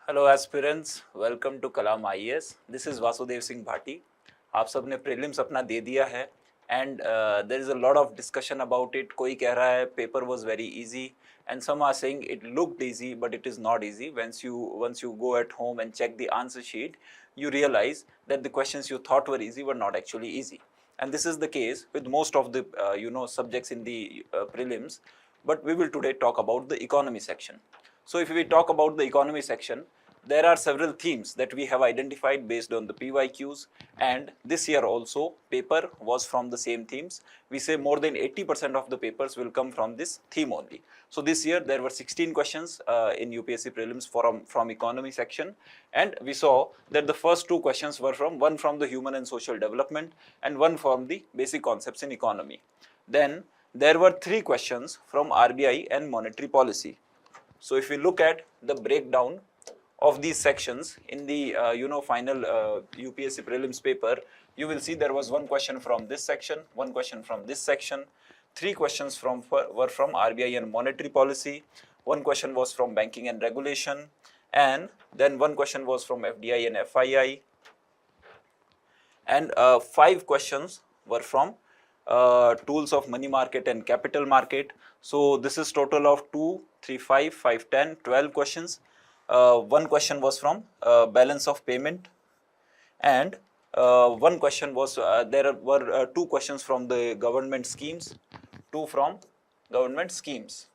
Hello aspirants, welcome to Kalam IAS. This is Vasudev Singh Bhati. आप सब ने प्रीलिम्स अपना दे दिया है and there is a lot of discussion about it. कोई कह रहा है paper was very easy and some are saying it looked easy but it is not easy. once you go at home and check the answer sheet, you realize that the questions you thought were easy were not actually easy. And this is the case with most of the subjects in the prelims. But we will today talk about the economy section. So if we talk about the economy section, there are several themes that we have identified based on the PYQs, and this year also paper was from the same themes. We say more than 80% of the papers will come from this theme only. So this year there were 16 questions in UPSC Prelims from economy section, and we saw that the first two questions were one from the human and social development and one from the basic concepts in economy. Then there were three questions from RBI and monetary policy. So if we look at the breakdown of these sections in the final UPSC prelims paper, you will see there was one question from this section, one question from this section, three questions were from RBI and monetary policy, one question was from banking and regulation, and then one question was from FDI and FII, and five questions were from tools of money market and capital market. So this is total of 2, 3, 5, 5, 10, 12 questions. One question was from balance of payment, and one question was there were two questions from the government schemes, two from government schemes.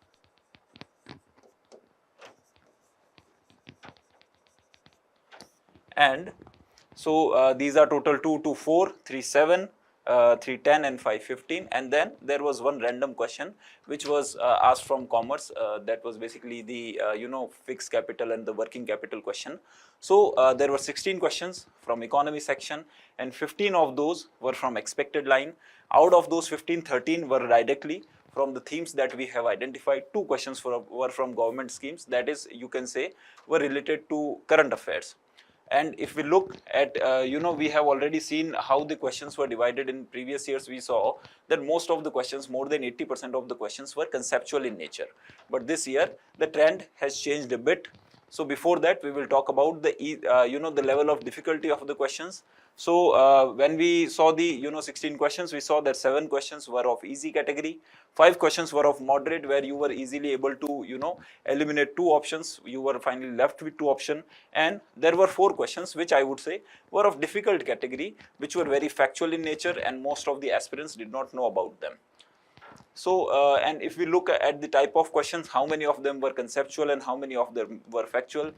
And so these are total 2, 2, 4, 3, 7, 3, 10 and 5, 15, and then there was one random question which was asked from commerce, that was basically the fixed capital and the working capital question. So there were 16 questions from economy section, and 15 of those were from expected line. Out of those 15, 13 were directly from the themes that we have identified. Two questions were from government schemes, that is, you can say, were related to current affairs. And if we look at, we have already seen how the questions were divided in previous years. We saw that most of the questions, more than 80% of the questions, were conceptual in nature. But this year, the trend has changed a bit. So before that, we will talk about the level of difficulty of the questions. So when we saw the 16 questions, we saw that 7 questions were of easy category, 5 questions were of moderate, where you were easily able to eliminate 2 options. You were finally left with 2 options, and there were 4 questions which I would say were of difficult category, which were very factual in nature, and most of the aspirants did not know about them. So and if we look at the type of questions, how many of them were conceptual and how many of them were factual,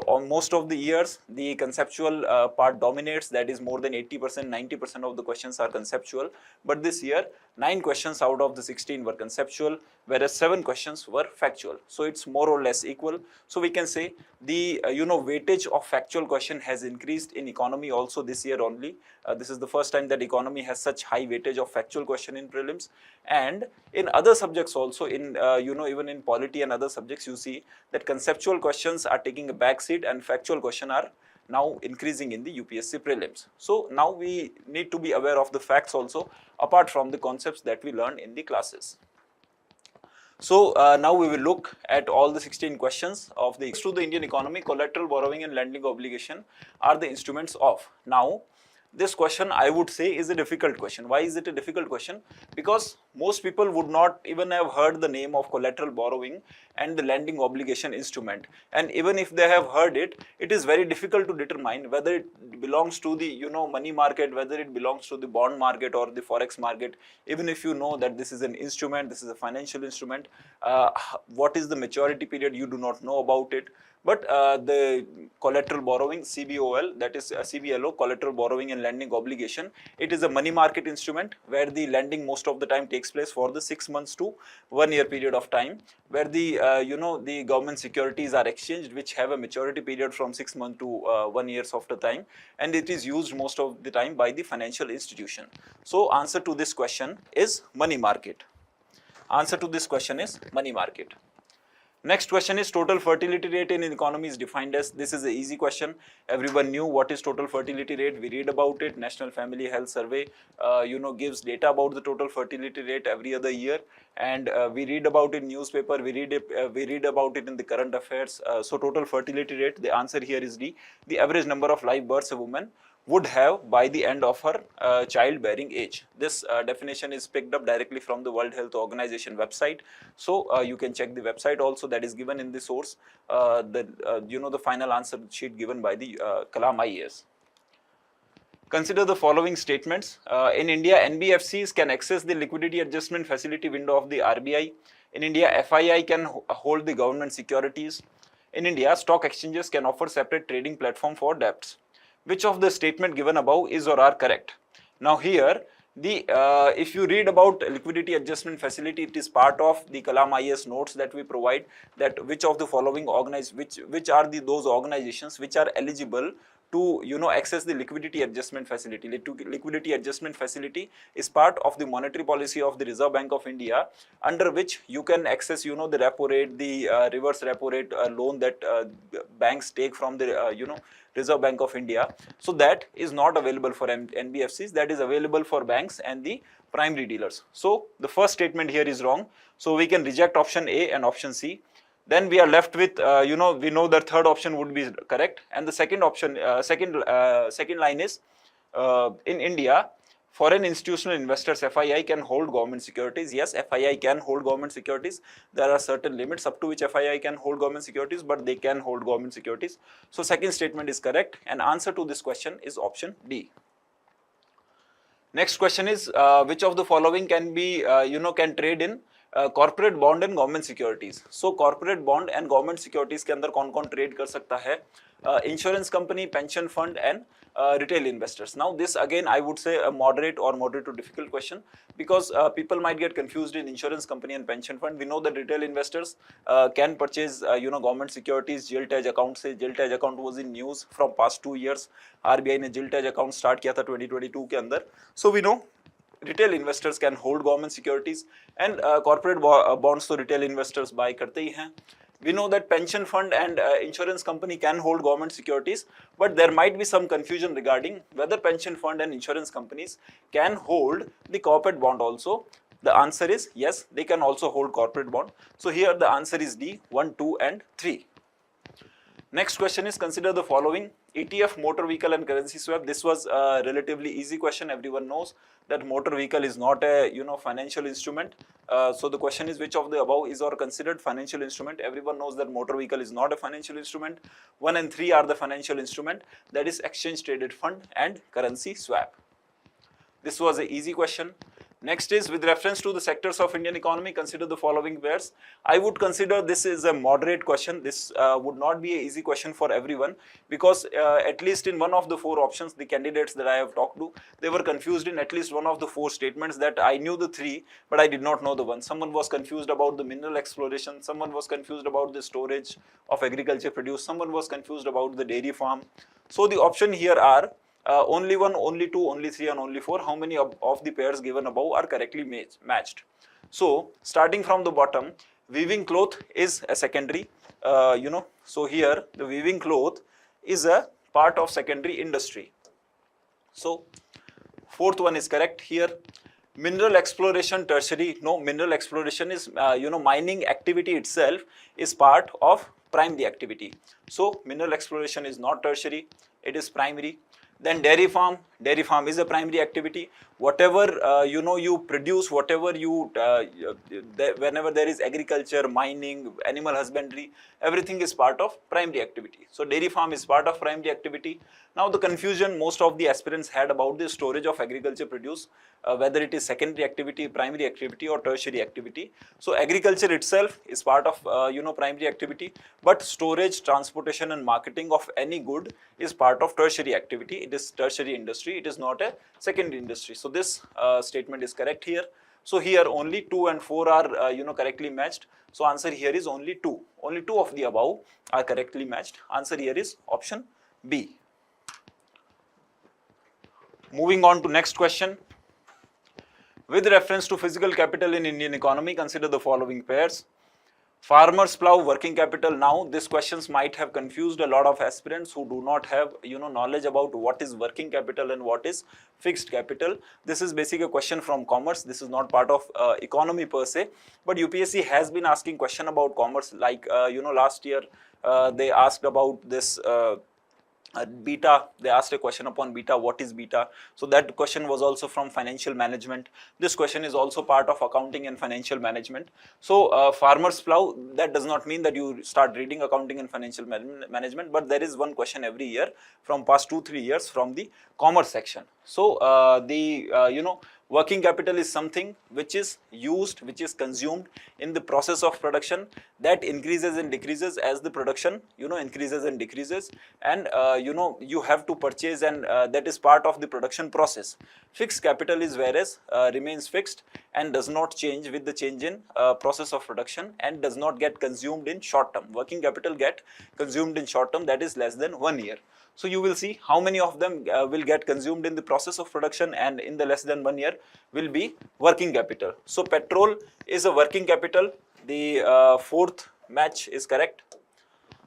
on most of the years the conceptual part dominates, that is more than 80%, 90% of the questions are conceptual. But this year 9 questions out of the 16 were conceptual, whereas 7 questions were factual. So it's more or less equal. So we can say the weightage of factual question has increased in economy also this year only. This is the first time that economy has such high weightage of factual question in prelims. And in other subjects also, in even in polity and other subjects, you see that conceptual questions are taking a back seat and factual question are now increasing in the UPSC prelims. So now we need to be aware of the facts also, apart from the concepts that we learn in the classes. So now we will look at all the 16 questions of the to the Indian economy. Collateral borrowing and lending obligation are the instruments of. Now this question, I would say, is a difficult question. Why is it a difficult question? Because most people would not even have heard the name of collateral borrowing and the lending obligation instrument. And even if they have heard it, it is very difficult to determine whether it belongs to the money market, whether it belongs to the bond market or the forex market. Even if you know that this is an instrument, this is a financial instrument, what is the maturity period, you do not know about it. But the collateral borrowing, CBOL, that is CBLO, collateral borrowing and lending obligation, it is a money market instrument where the lending most of the time takes place for the 6 months to 1 year period of time, where the the government securities are exchanged, which have a maturity period from 6 months to 1 year of the time, and it is used most of the time by the financial institution. So answer to this question is money market. Answer to this question is money market. Next question is total fertility rate in economy is defined as, this is an easy question. Everyone knew what is total fertility rate. We read about it. National Family Health Survey, gives data about the total fertility rate every other year, and we read about it in newspaper. We read about it in the current affairs. So total fertility rate. The answer here is D. The average number of live births a woman would have by the end of her childbearing age. This definition is picked up directly from the World Health Organization website. So you can check the website also, that is given in the source, the final answer sheet given by the Kalam IAS. Consider the following statements. In India, NBFCs can access the liquidity adjustment facility window of the RBI. In India, FII can hold the government securities. In India, stock exchanges can offer separate trading platform for debts. Which of the statement given above is or are correct? Now here, if you read about liquidity adjustment facility, it is part of the Kalam IAS notes that we provide, that which of the following which are those organizations which are eligible to access the liquidity adjustment facility. Liquidity adjustment facility is part of the monetary policy of the Reserve Bank of India, under which you can access the repo rate, the reverse repo rate loan that banks take from the Reserve Bank of India. So that is not available for NBFCs, that is available for banks and the primary dealers. So the first statement here is wrong. So we can reject option A and option C. Then we are left with, we know that third option would be correct. And the second option, second line is, in India, foreign institutional investors, FII, can hold government securities. Yes, FII can hold government securities. There are certain limits up to which FII can hold government securities, but they can hold government securities. So second statement is correct, and answer to this question is option D. Next question is, which of the following can be, can trade in corporate bond and government securities? So corporate bond and government securities के अंदर कौन-कौन trade कर सकता है? Insurance company, pension fund and retail investors. Now this again I would say a moderate to difficult question, because people might get confused in insurance company and pension fund. We know that retail investors can purchase government securities. JILTAG account से, JILTAG account was in news from past 2 years. RBI ने JILTAG account start किया था 2022 के अंदर. So we know retail investors can hold government securities, and corporate bonds तो retail investors buy करते ही हैं. We know that pension fund and insurance company can hold government securities, but there might be some confusion regarding whether pension fund and insurance companies can hold the corporate bond also. The answer is yes, they can also hold corporate bond. So here the answer is D, 1, 2 and 3. Next question is, consider the following: ETF, motor vehicle and currency swap. This was a relatively easy question. Everyone knows that motor vehicle is not a financial instrument. So the question is, which of the above is or considered financial instrument? Everyone knows that motor vehicle is not a financial instrument. 1 and 3 are the financial instrument, that is exchange traded fund and currency swap. This was an easy question. Next is, with reference to the sectors of Indian economy, consider the following pairs. I would consider this is a moderate question. This would not be an easy question for everyone, because at least in one of the 4 options, the candidates that I have talked to, they were confused in at least one of the 4 statements. That I knew the 3, but I did not know the one. Someone was confused about the mineral exploration. Someone was confused about the storage of agriculture produce. Someone was confused about the dairy farm. So the option here are only 1, only 2, only 3 and only 4. How many of the pairs given above are correctly matched? So starting from the bottom, weaving cloth is a secondary, so here the weaving cloth is a part of secondary industry. So fourth one is correct here. Mineral exploration, tertiary. No, mineral exploration is, mining activity itself is part of primary activity. So mineral exploration is not tertiary, it is primary. Then dairy farm is a primary activity. Whatever you produce, whatever whenever there is agriculture, mining, animal husbandry, everything is part of primary activity. So dairy farm is part of primary activity. Now the confusion most of the aspirants had about the storage of agriculture produce, whether it is secondary activity, primary activity or tertiary activity. So agriculture itself is part of primary activity, but storage, transportation and marketing of any good is part of tertiary activity. It is tertiary industry, it is not a secondary industry. So this statement is correct here. So here only 2 and 4 are correctly matched. So answer here is only 2. Only 2 of the above are correctly matched. Answer here is option B. Moving on to next question. With reference to physical capital in Indian economy, consider the following pairs. Farmers plow, working capital. Now this questions might have confused a lot of aspirants who do not have knowledge about what is working capital and what is fixed capital. This is basically a question from commerce. This is not part of economy per se, but UPSC has been asking question about commerce, like last year they asked about this beta. They asked a question upon beta, what is beta? So that question was also from financial management. This question is also part of accounting and financial management. So farmers plow, that does not mean that you start reading accounting and financial management, but there is one question every year from past 2-3 years from the commerce section. So working capital is something which is used, which is consumed in the process of production, that increases and decreases as the production increases and decreases, and you have to purchase, and that is part of the production process. Fixed capital is whereas remains fixed and does not change with the change in process of production and does not get consumed in short term. Working capital get consumed in short term, that is less than 1 year. So you will see how many of them will get consumed in the process of production and in the less than 1 year will be working capital. So petrol is a working capital. The fourth match is correct.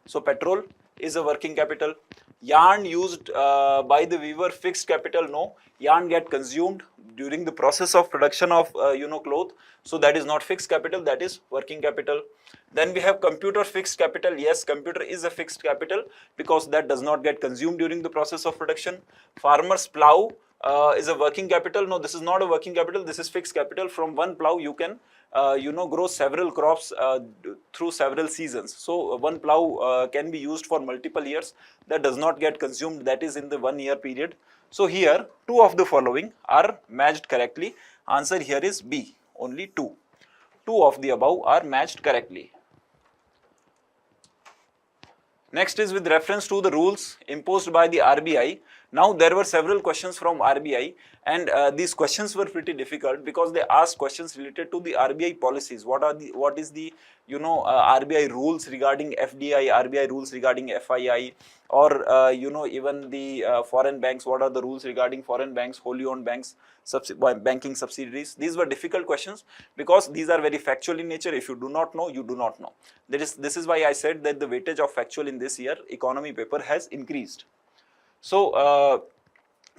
So petrol is a working capital. Yarn used by the weaver, fixed capital, no. Yarn get consumed during the process of production of cloth. So that is not fixed capital, that is working capital. Then we have computer, fixed capital. Yes, computer is a fixed capital because that does not get consumed during the process of production. Farmers plow is a working capital. No, this is not a working capital, this is fixed capital. From one plow you can grow several crops through several seasons. So one plow can be used for multiple years. That does not get consumed, that is in the 1 year period. So here 2 of the following are matched correctly. Answer here is B, only 2. 2 of the above are matched correctly. Next is with reference to the rules imposed by the RBI. Now there were several questions from RBI, and these questions were pretty difficult because they asked questions related to the RBI policies. What is the RBI rules regarding FDI, RBI rules regarding FII, or even the foreign banks. What are the rules regarding foreign banks, wholly owned banks, banking subsidiaries? These were difficult questions because these are very factual in nature. If you do not know, you do not know. This is why I said that the weightage of factual in this year economy paper has increased. So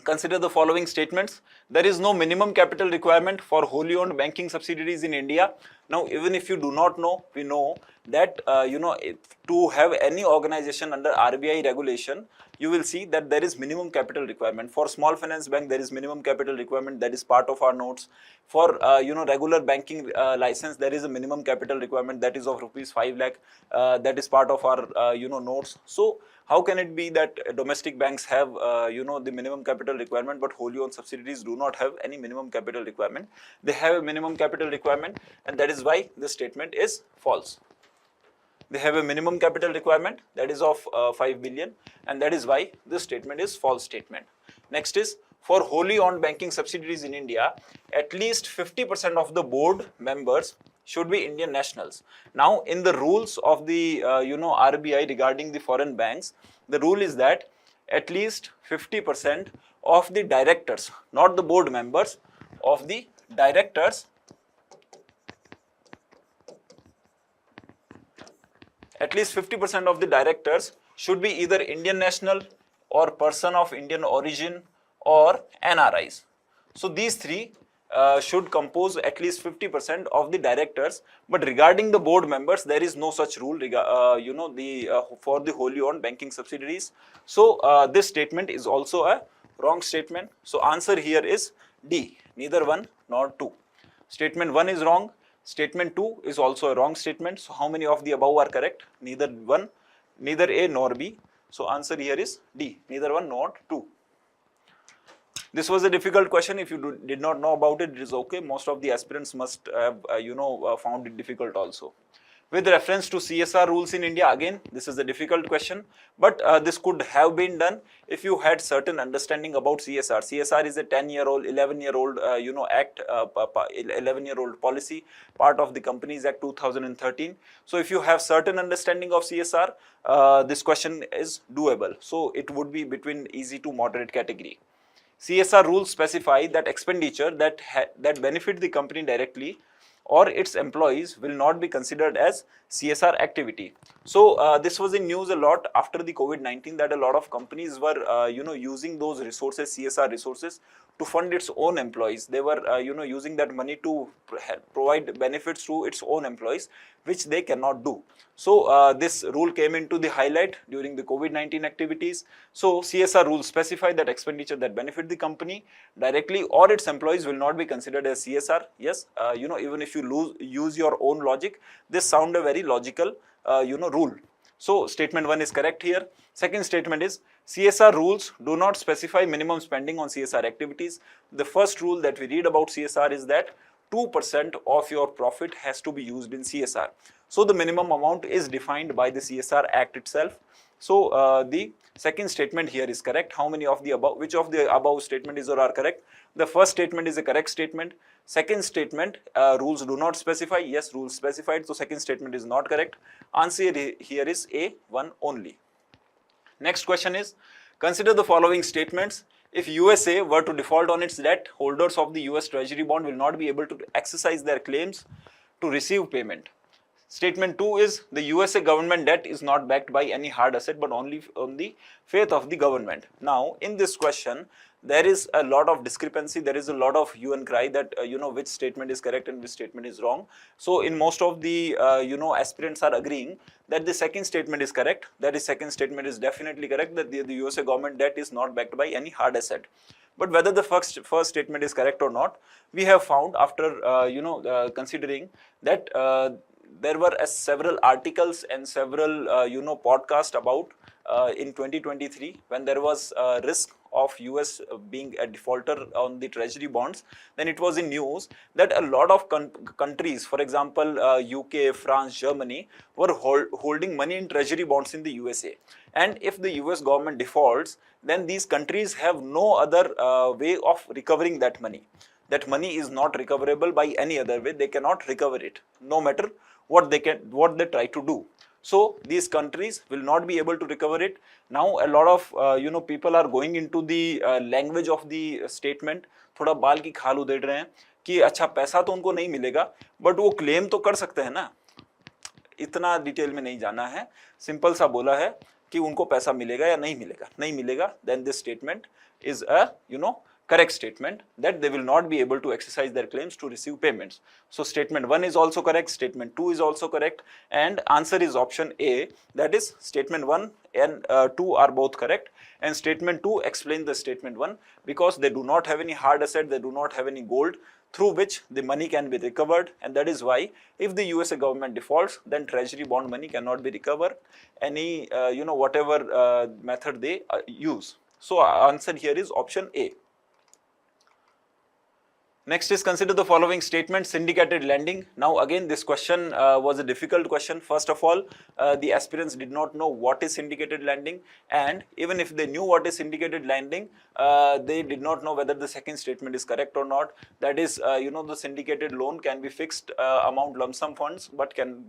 consider the following statements. There is no minimum capital requirement for wholly owned banking subsidiaries in India. Now, even if you do not know, we know that to have any organization under RBI regulation, you will see that there is minimum capital requirement. For small finance bank, there is minimum capital requirement, that is part of our notes. For regular banking license, there is a minimum capital requirement, that is of rupees 5 lakh, that is part of our notes. So how can it be that domestic banks have the minimum capital requirement, but wholly owned subsidiaries do not have any minimum capital requirement? They have a minimum capital requirement, and that is why this statement is false. They have a minimum capital requirement, that is of 5 billion, and that is why this statement is false statement. Next is, for wholly owned banking subsidiaries in India, at least 50% of the board members should be Indian nationals. Now, in the rules of the RBI regarding the foreign banks, the rule is that at least 50% of the directors, not the board members, of the directors, at least 50% of the directors should be either Indian national or person of Indian origin or NRIs. So these three should compose at least 50% of the directors. But regarding the board members, there is no such rule for the wholly owned banking subsidiaries. So this statement is also a wrong statement. So answer here is D, neither 1 nor 2. Statement 1 is wrong. Statement 2 is also a wrong statement. So how many of the above are correct? Neither 1, neither A nor B. So answer here is D, neither 1 nor 2. This was a difficult question. If you did not know about it, it is okay. Most of the aspirants must have found it difficult also. With reference to CSR rules in India, again, this is a difficult question, but this could have been done if you had certain understanding about CSR. CSR is a 10-year-old, 11-year-old, act, 11-year-old policy, part of the Companies Act 2013. So if you have certain understanding of CSR, this question is doable. So it would be between easy to moderate category. CSR rules specify that expenditure that benefit the company directly or its employees will not be considered as CSR activity. So this was in news a lot after the COVID-19, that a lot of companies were using those resources, CSR resources, to fund its own employees. They were using that money to provide benefits to its own employees, which they cannot do. So this rule came into the highlight during the COVID-19 activities. So CSR rules specify that expenditure that benefit the company directly or its employees will not be considered as CSR. Yes, even if you use your own logic, this sound a very logical rule. So statement 1 is correct here. Second statement is CSR rules do not specify minimum spending on CSR activities. The first rule that we read about CSR is that 2% of your profit has to be used in CSR. So the minimum amount is defined by the CSR Act itself. So the second statement here is correct. How many of the above, which of the above statement is or are correct? The first statement is a correct statement. Second statement, rules do not specify. Yes, rules specified. So second statement is not correct. Answer here is A1 only. Next question is, consider the following statements. If USA were to default on its debt, holders of the US Treasury bond will not be able to exercise their claims to receive payment. Statement 2 is, the USA government debt is not backed by any hard asset but only on the faith of the government. Now, in this question, there is a lot of discrepancy. There is a lot of hue and cry that which statement is correct and which statement is wrong. So in most of the aspirants are agreeing that the second statement is correct. That is, second statement is definitely correct, that the USA government debt is not backed by any hard asset. But whether the first statement is correct or not, we have found after considering that there were several articles and several podcasts about in 2023 when there was risk of US being a defaulter on the treasury bonds. Then it was in news that a lot of countries, for example UK, France, Germany, were holding money in treasury bonds in the USA, and if the US government defaults, then these countries have no other way of recovering that money. That money is not recoverable by any other way. They cannot recover it, no matter what they try to do. So these countries will not be able to recover it. Now a lot of people are going into the language of the statement. थोड़ा बाल की खाल उधेड़ रहे हैं कि अच्छा पैसा तो उनको नहीं मिलेगा, बट वो क्लेम तो कर सकते हैं ना. इतना डिटेल में नहीं जाना है, सिंपल सा बोला है कि उनको पैसा मिलेगा या नहीं मिलेगा. नहीं मिलेगा, then this statement is a correct statement, that they will not be able to exercise their claims to receive payments. So statement 1 is also correct, statement 2 is also correct, and answer is option A. That is, statement 1 and 2 are both correct, and statement 2 explains the statement 1 because they do not have any hard asset, they do not have any gold through which the money can be recovered, and that is why if the USA government defaults, then treasury bond money cannot be recovered any whatever method they use. So answer here is option A. Next is, consider the following statement, syndicated lending. Now again this question was a difficult question. First of all, the aspirants did not know what is syndicated lending, and even if they knew what is syndicated lending, they did not know whether the second statement is correct or not. That is, the syndicated loan can be fixed amount lump sum funds but cannot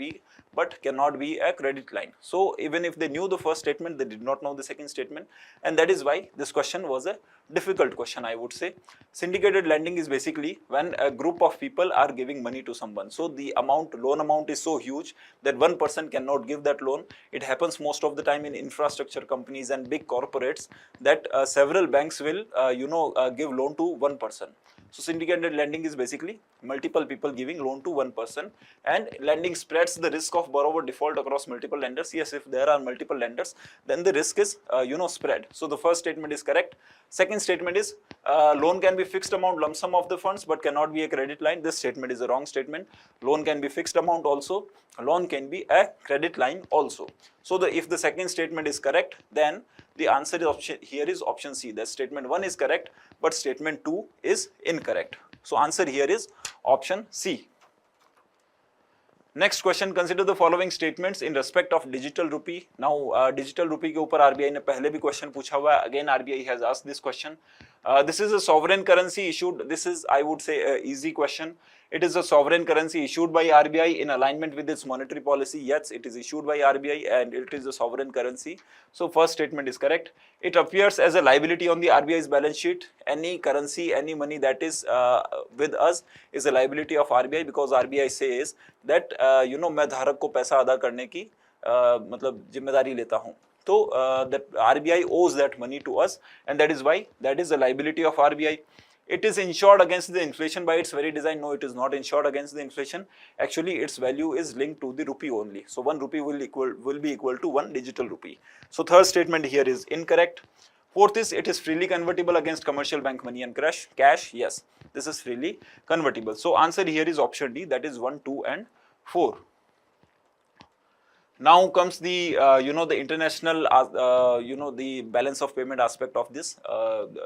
be a credit line. So even if they knew the first statement, they did not know the second statement, and that is why this question was a difficult question, I would say. Syndicated lending is basically when a group of people are giving money to someone. So the loan amount is so huge that one person cannot give that loan. It happens most of the time in infrastructure companies and big corporates that several banks will give loan to one person. So syndicated lending is basically multiple people giving loan to one person, and lending spreads the risk of borrower default across multiple lenders. Yes, if there are multiple lenders, then the risk is spread. So the first statement is correct. Second statement is loan can be fixed amount lump sum of the funds but cannot be a credit line. This statement is a wrong statement. Loan can be fixed amount also. Loan can be a credit line also. So if the second statement is correct, then the answer here is option C. That statement 1 is correct, but statement 2 is incorrect. So answer here is option C. Next question, consider the following statements in respect of digital rupee. Now digital rupee के ऊपर RBI ने पहले भी question पूछा हुआ है. Again RBI has asked this question. This is a sovereign currency issued. This is, I would say, an easy question. It is a sovereign currency issued by RBI in alignment with its monetary policy. Yes, it is issued by RBI and it is a sovereign currency. So first statement is correct. It appears as a liability on the RBI's balance sheet. Any currency, any money that is with us is a liability of RBI, because RBI says that मैं धारक को पैसा अदा करने की मतलब जिम्मेदारी लेता हूँ. So that RBI owes that money to us, and that is why that is a liability of RBI. It is insured against the inflation by its very design. No, it is not insured against the inflation. Actually, its value is linked to the rupee only. So 1 rupee will be equal to 1 digital rupee. So third statement here is incorrect. Fourth is, it is freely convertible against commercial bank money and cash. Yes, this is freely convertible. So answer here is option D, that is 1, 2 and 4. Now comes the the international the balance of payment aspect of this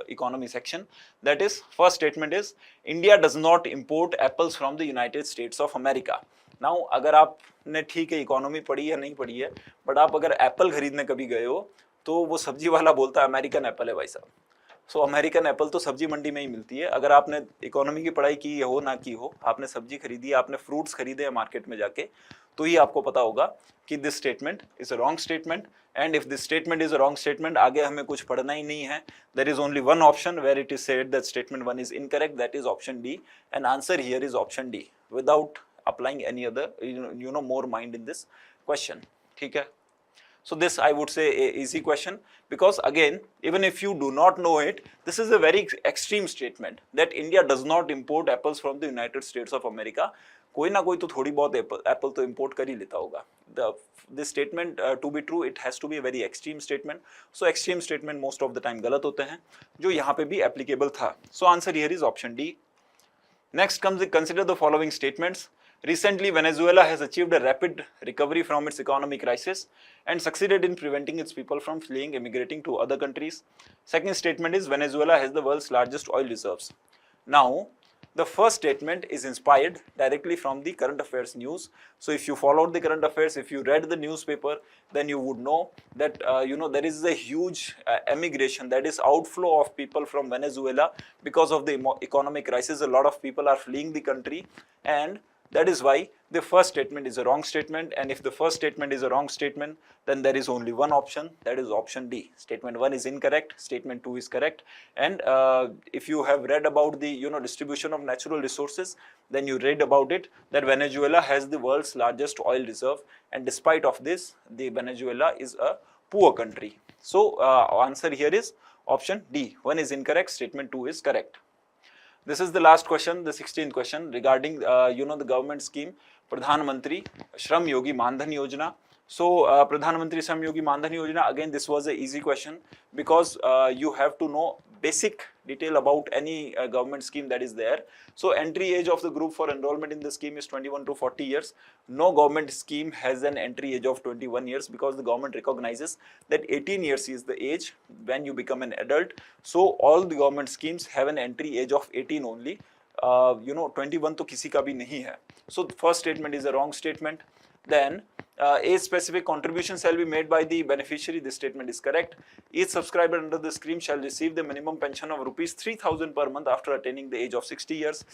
economy section. That is, first statement is, India does not import apples from the United States of America. Now अगर आपने ठीक है economy पढ़ी या नहीं पढ़ी है, but आप अगर एप्पल खरीदने कभी गए हो तो वो सब्जी वाला बोलता है अमेरिकन एप्पल है भाई साहब. सो अमेरिकन एप्पल तो सब्जी मंडी में ही मिलती है. अगर आपने इकोनॉमी की पढ़ाई की हो ना की हो, आपने सब्जी खरीदी, आपने फ्रूट्स खरीदे मार्केट में जाके, तो ही आपको पता होगा कि this statement is a wrong statement. And if this statement is a wrong statement, आगे हमें कुछ पढ़ना ही नहीं है. There is only one option where it is said that statement 1 is incorrect, that is option D. And answer here is option D without applying any other more mind in this question. ठीक है. So this, I would say, a easy question, because again, even if you do not know it, this is a very extreme statement that India does not import apples from the United States of America. कोई ना कोई तो थोड़ी बहुत Apple तो import कर ही लेता होगा. This statement to be true, it has to be a very extreme statement. So extreme statement most of the time गलत होते हैं, जो यहाँ पे भी applicable था. So answer here is option D. Next comes the consider the following statements. Recently, Venezuela has achieved a rapid recovery from its economic crisis and succeeded in preventing its people from fleeing, emigrating to other countries. Second statement is, Venezuela has the world's largest oil reserves. Now, the first statement is inspired directly from the current affairs news. So if you followed the current affairs, if you read the newspaper, then you would know that there is a huge emigration, that is outflow of people from Venezuela because of the economic crisis. A lot of people are fleeing the country, and that is why the first statement is a wrong statement. And if the first statement is a wrong statement, then there is only one option, that is option D. Statement 1 is incorrect, statement 2 is correct. And if you have read about the distribution of natural resources, then you read about it that Venezuela has the world's largest oil reserve, and despite of this, the Venezuela is a poor country. So answer here is option D. 1 is incorrect, statement 2 is correct. This is the last question, the 16th question, regarding the government scheme Pradhan Mantri Shram Yogi Mandhan Yojana. So Pradhan Mantri Shram Yogi Mandhan Yojana, again this was a easy question, because you have to know basic detail about any government scheme that is there. So entry age of the group for enrollment in the scheme is 21 to 40 years. No government scheme has an entry age of 21 years, because the government recognizes that 18 years is the age when you become an adult. So all the government schemes have an entry age of 18 only. 21 तो किसी का भी नहीं है. So the first statement is a wrong statement. Then a specific contribution shall be made by the beneficiary. This statement is correct. Each subscriber under the scheme shall receive the minimum pension of rupees 3,000 per month after attaining the age of 60 years.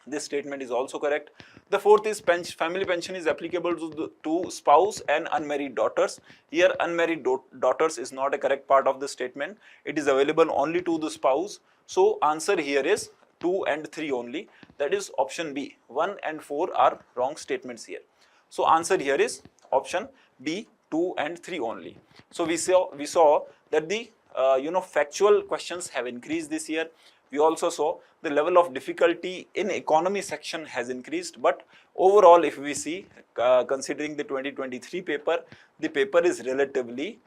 This statement is also correct. The fourth is family pension is applicable to spouse and unmarried daughters. Here unmarried daughters is not a correct part of the statement. It is available only to the spouse. So answer here is 2 and 3 only. That is option B. 1 and 4 are wrong statements here. So answer here is option B, 2 and 3 only. So we saw that the factual questions have increased this year. We also saw the level of difficulty in economy section has increased, but overall if we see, considering the 2023 paper, the paper is relatively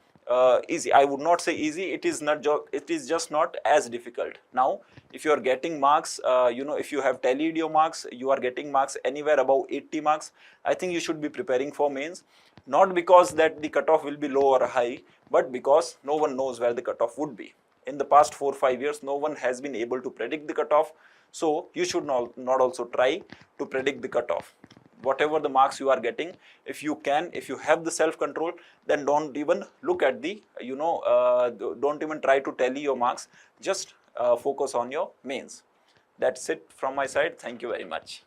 easy. I would not say easy, it is just not as difficult. Now if you are getting marks, if you have tallied your marks, you are getting marks anywhere above 80 marks, I think you should be preparing for mains. Not because that the cutoff will be low or high, but because no one knows where the cutoff would be. In the past 4-5 years, no one has been able to predict the cutoff. So you should not also try to predict the cutoff. Whatever the marks you are getting, if you have the self-control, then don't even look at the, don't even try to tally your marks. Just focus on your mains. That's it from my side. Thank you very much.